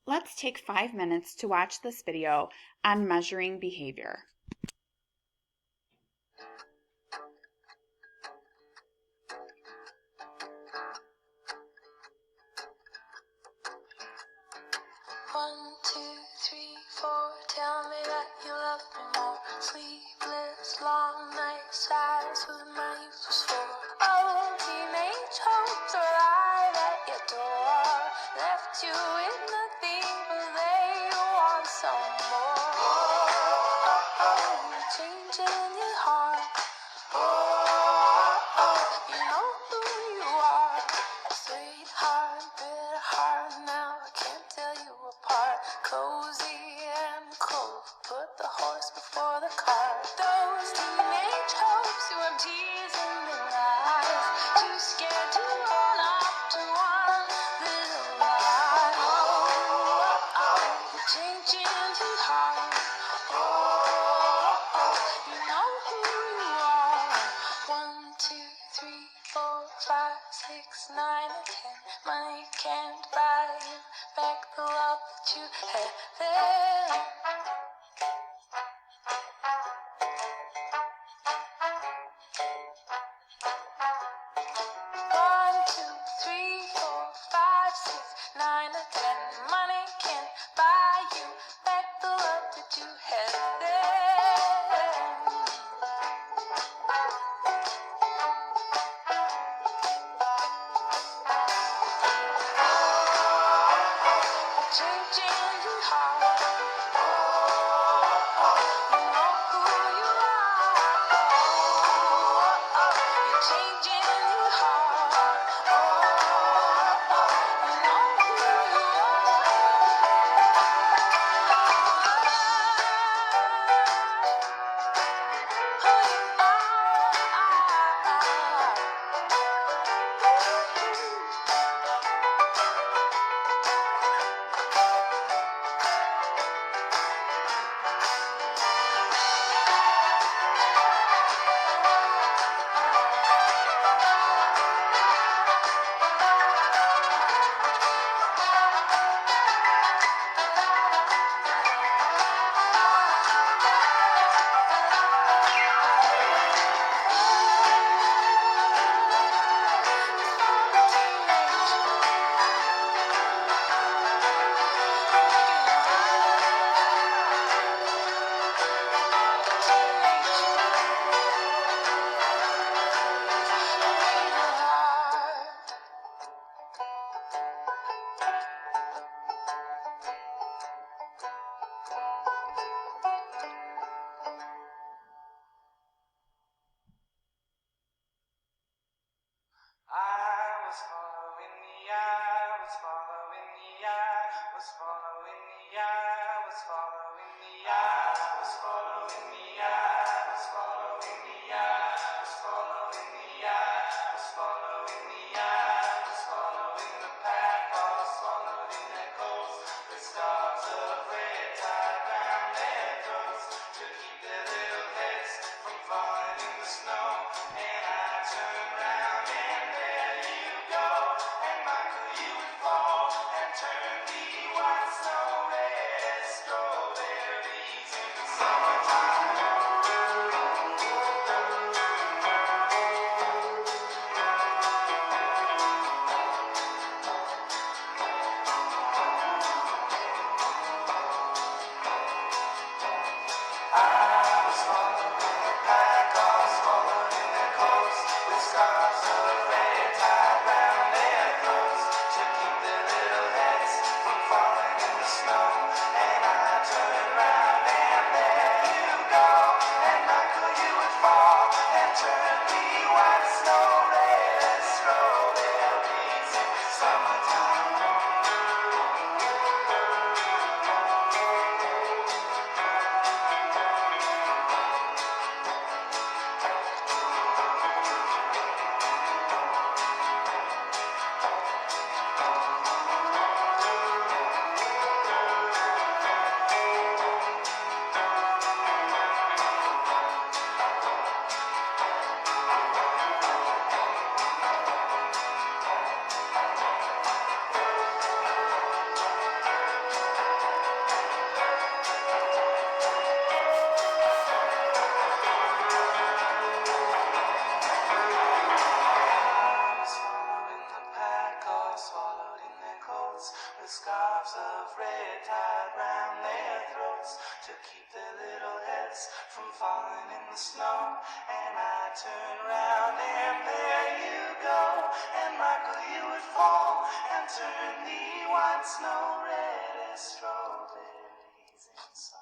Let's take 5 minutes to watch this video on measuring behavior. One, two, three, four. Tell me that you love me more. Sleepless, long nights, eyes with my youth was for. Oh, teenage hopes are alive at your door. Left you with nothing, but they want some more. Oh, oh, you're changing your heart. Oh, you know who you are. Sweetheart, bitter heart, now I can't tell you apart. Cozy and cold, put the horse before the cart. Those teenage hopes you were teasing their eyes, too scared to run up to one little lie. Oh, you're changing too hard. Oh, you know who you are. 1, 2, 3, 4, 5, 6, 9, and 10. Money can't buy you back the love that you had then. One, two, three, four, five, six, 9, and 10. Money can't buy you back the love that you had then. Changing your heart. You know who you are. You're changing your heart. You know who you little heads from falling in the snow. And I turn round and there you go. And Michael, you would fall and turn the white snow red as strawberries in summer.